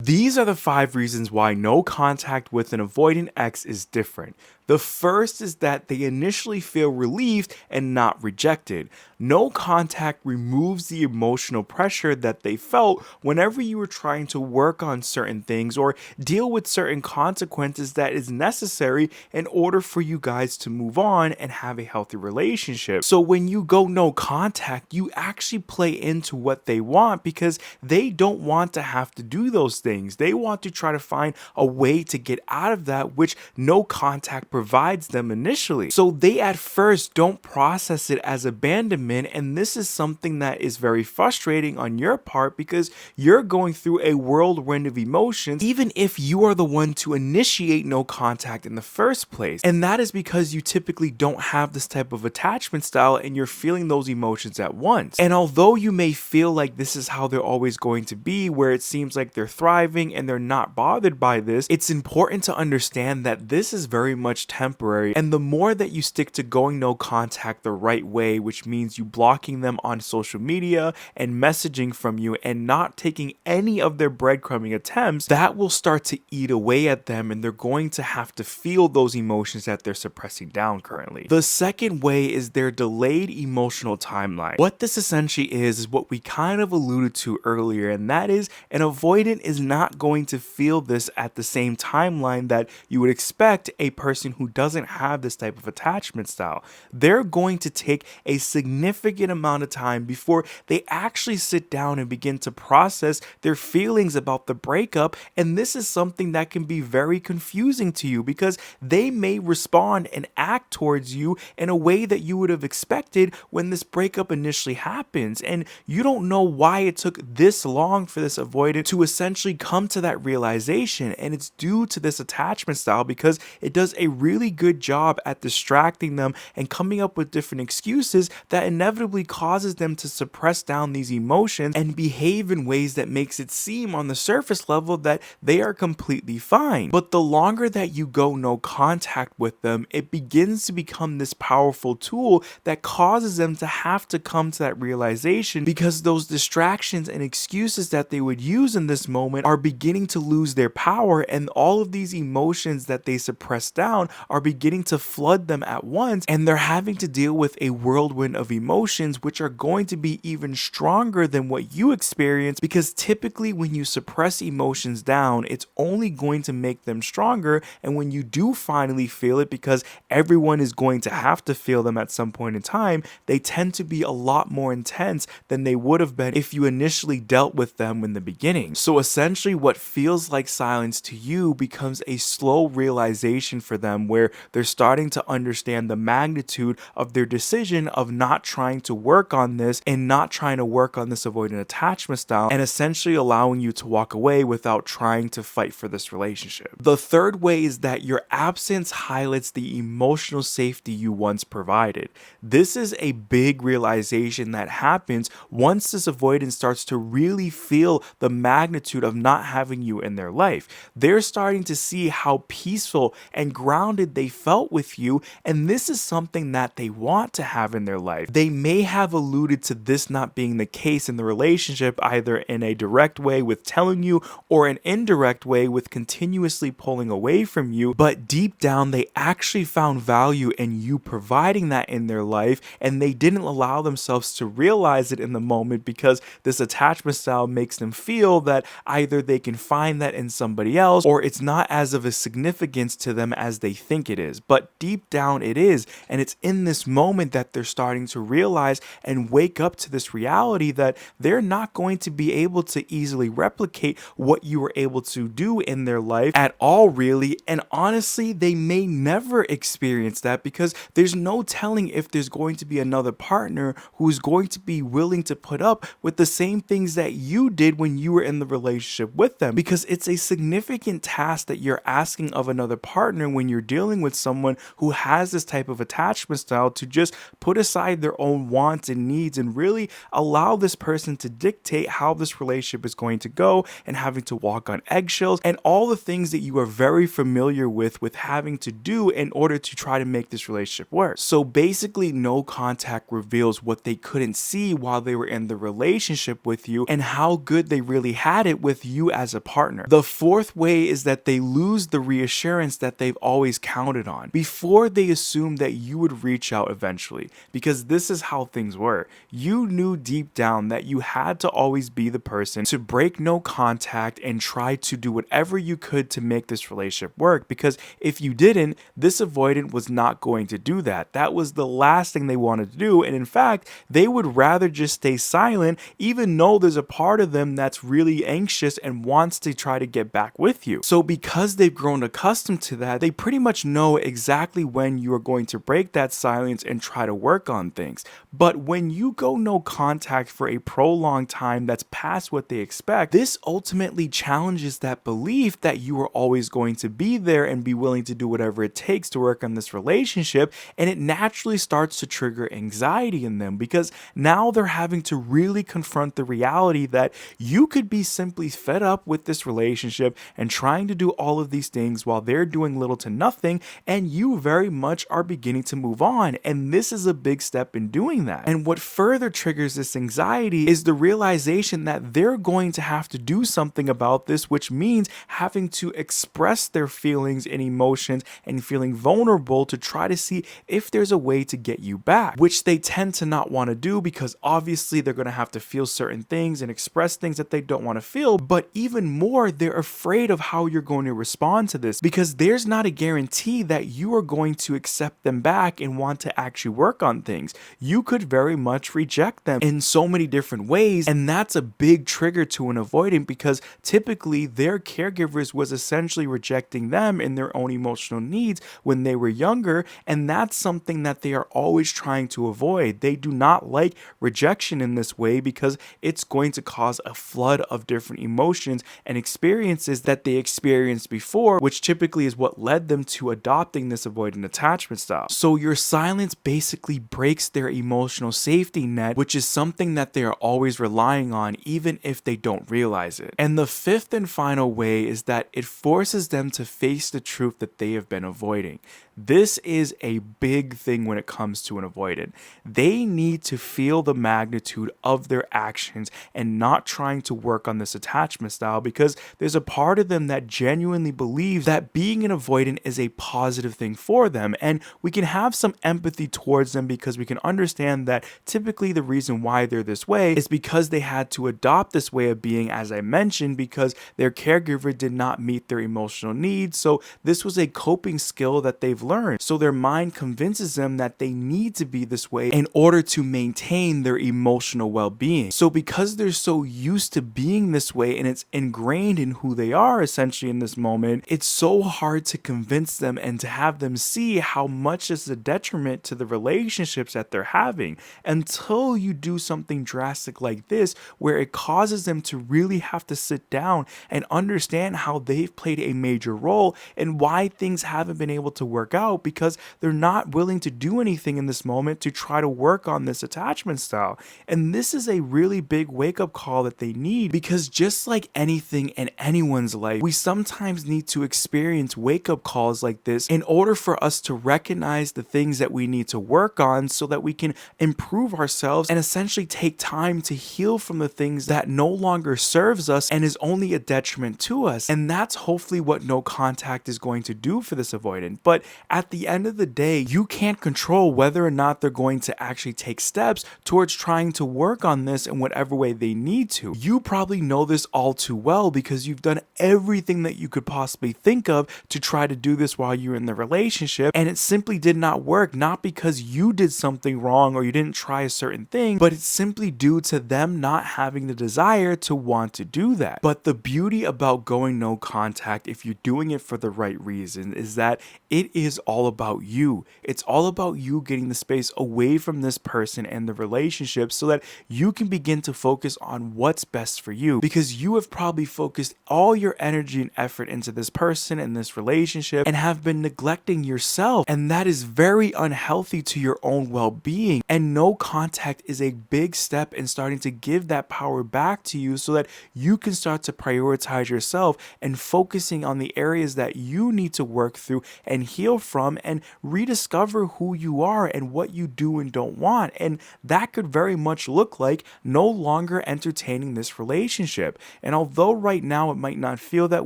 These are the 5 reasons why no contact with an avoidant ex is different. The first is that they initially feel relieved and not rejected. No contact removes the emotional pressure that they felt whenever you were trying to work on certain things or deal with certain consequences that is necessary in order for you guys to move on and have a healthy relationship. So when you go no contact, you actually play into what they want because they don't want to have to do those things. They want to try to find a way to get out of that, which no contact provides them initially. So they at first don't process it as abandonment, and this is something that is very frustrating on your part because you're going through a whirlwind of emotions even if you are the one to initiate no contact in the first place. And that is because you typically don't have this type of attachment style and you're feeling those emotions at once. And although you may feel like this is how they're always going to be, where it seems like they're thriving and they're not bothered by this, it's important to understand that this is very much temporary. And the more that you stick to going no contact the right way, which means you blocking them on social media and messaging from you and not taking any of their breadcrumbing attempts, that will start to eat away at them and they're going to have to feel those emotions that they're suppressing down currently. The second way is their delayed emotional timeline. What this essentially is what we kind of alluded to earlier, and that is an avoidant is not going to feel this at the same timeline that you would expect a person who doesn't have this type of attachment style. They're going to take a significant amount of time before they actually sit down and begin to process their feelings about the breakup, and this is something that can be very confusing to you because they may respond and act towards you in a way that you would have expected when this breakup initially happens, and you don't know why it took this long for this avoidant to essentially come to that realization. And it's due to this attachment style because it does a really good job at distracting them and coming up with different excuses that inevitably causes them to suppress down these emotions and behave in ways that makes it seem on the surface level that they are completely fine. But the longer that you go no contact with them, it begins to become this powerful tool that causes them to have to come to that realization because those distractions and excuses that they would use in this moment are beginning to lose their power, and all of these emotions that they suppress down are beginning to flood them at once, and they're having to deal with a whirlwind of emotions which are going to be even stronger than what you experience, because typically when you suppress emotions down, it's only going to make them stronger. And when you do finally feel it, because everyone is going to have to feel them at some point in time, they tend to be a lot more intense than they would have been if you initially dealt with them in the beginning. So essentially what feels like silence to you becomes a slow realization for them, where they're starting to understand the magnitude of their decision of not trying to work on this and not trying to work on this avoidant attachment style, and essentially allowing you to walk away without trying to fight for this relationship. The third way is that your absence highlights the emotional safety you once provided. This is a big realization that happens once this avoidance starts to really feel the magnitude of not having you in their life. They're starting to see how peaceful and grounded they felt with you, and this is something that they want to have in their life. They may have alluded to this not being the case in the relationship, either in a direct way with telling you or an indirect way with continuously pulling away from you, but deep down they actually found value in you providing that in their life, and they didn't allow themselves to realize it in the moment because this attachment style makes them feel that either they can find that in somebody else or it's not as of a significance to them as they think it is. But deep down it is, and it's in this moment that they're starting to realize and wake up to this reality that they're not going to be able to easily replicate what you were able to do in their life at all, really. And honestly, they may never experience that because there's no telling if there's going to be another partner who's going to be willing to put up with the same things that you did when you were in the relationship with them, because it's a significant task that you're asking of another partner when you're dealing with someone who has this type of attachment style to just put aside their own wants and needs and really allow this person to dictate how this relationship is going to go, and having to walk on eggshells and all the things that you are very familiar with having to do in order to try to make this relationship work. So basically, no contact reveals what they couldn't see while they were in the relationship with you and how good they really had it with you as a partner. The fourth way is that they lose the reassurance that they've always counted on before they assume that you would reach out eventually, because this is how things were. You knew deep down that you had to always be the person to break no contact and try to do whatever you could to make this relationship work, because if you didn't, this avoidant was not going to do that. That was the last thing they wanted to do, and in fact, they would rather just stay silent, even though there's a part of them that's really anxious and wants to try to get back with you. So because they've grown accustomed to that, they pretty much know exactly when you are going to break that silence and try to work on things. But when you go no contact for a prolonged time that's past what they expect, this ultimately challenges that belief that you are always going to be there and be willing to do whatever it takes to work on this relationship, and it naturally starts to trigger anxiety in them, because now they're having to really confront the reality that you could be simply fed up with this relationship and trying to do all of these things while they're doing little to nothing, and you very much are beginning to move on, and this is a big step in doing that. And what further triggers this anxiety is the realization that they're going to have to do something about this, which means having to express their feelings and emotions and feeling vulnerable to try to see if there's a way to get you back, which they tend to not want to do, because obviously they're going to have to feel certain things and express things that they don't want to feel. But even more, they're afraid of how you're going to respond to this, because there's not a guarantee that you are going to accept them back and want to actually work on things. You could very much reject them in so many different ways, and that's a big trigger to an avoidant, because typically their caregivers was essentially rejecting them in their own emotional needs when they were younger, and that's something that they are always trying to avoid. They do not like rejection in this way, because it's going to cause a flood of different emotions and experiences that they experienced before, which typically is what led them to adopting this avoidant attachment style. So your silence basically breaks their emotional safety net, which is something that they are always relying on, even if they don't realize it. And the fifth and final way is that it forces them to face the truth that they have been avoiding. This is a big thing when it comes to an avoidant. They need to feel the magnitude of their actions and not trying to work on this attachment style, because there's a part of them that genuinely believes that being an avoidant is a positive thing for them. And we can have some empathy towards them, because we can understand that typically the reason why they're this way is because they had to adopt this way of being, as I mentioned, because their caregiver did not meet their emotional needs. So this was a coping skill that they've learned. So their mind convinces them that they need to be this way in order to maintain their emotional well-being. So because they're so used to being this way and it's ingrained in who they are essentially in this moment, it's so hard to convince them and to have them see how much is a detriment to the relationships that they're having, until you do something drastic like this, where it causes them to really have to sit down and understand how they've played a major role and why things haven't been able to work out, because they're not willing to do anything in this moment to try to work on this attachment style. And this is a really big wake-up call that they need, because just like anything in anyone's life, we sometimes need to experience wake-up calls like this in order for us to recognize the things that we need to work on, so that we can improve ourselves and essentially take time to heal from the things that no longer serves us and is only a detriment to us. And that's hopefully what no contact is going to do for this avoidant. But at the end of the day, you can't control whether or not they're going to actually take steps towards trying to work on this in whatever way they need to. You probably know this all too well, because you've done everything that you could possibly think of to try to do this while you're in the relationship, and it simply did not work, not because you did something wrong or you didn't try a certain thing, but it's simply due to them not having the desire to want to do that. But the beauty about going no contact, if you're doing it for the right reason, is that it is is all about you. It's all about you getting the space away from this person and the relationship so that you can begin to focus on what's best for you, because you have probably focused all your energy and effort into this person and this relationship and have been neglecting yourself. And that is very unhealthy to your own well-being. And no contact is a big step in starting to give that power back to you so that you can start to prioritize yourself and focusing on the areas that you need to work through and heal from and rediscover who you are and what you do and don't want. And that could very much look like no longer entertaining this relationship. And although right now it might not feel that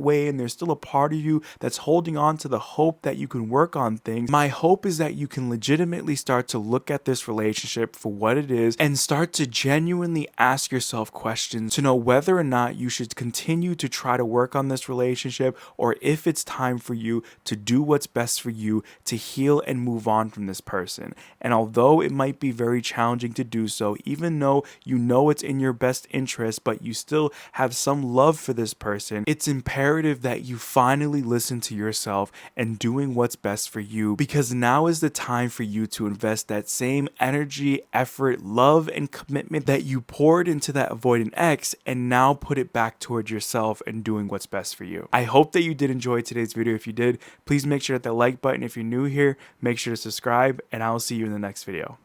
way and there's still a part of you that's holding on to the hope that you can work on things, my hope is that you can legitimately start to look at this relationship for what it is and start to genuinely ask yourself questions to know whether or not you should continue to try to work on this relationship or if it's time for you to do what's best for you to heal and move on from this person. And although it might be very challenging to do so, even though you know it's in your best interest, but you still have some love for this person, it's imperative that you finally listen to yourself and doing what's best for you, because now is the time for you to invest that same energy, effort, love, and commitment that you poured into that avoidant ex and now put it back towards yourself and doing what's best for you. I hope that you did enjoy today's video. If you did, please make sure to hit that like button. If you're new here, make sure to subscribe, and I'll see you in the next video.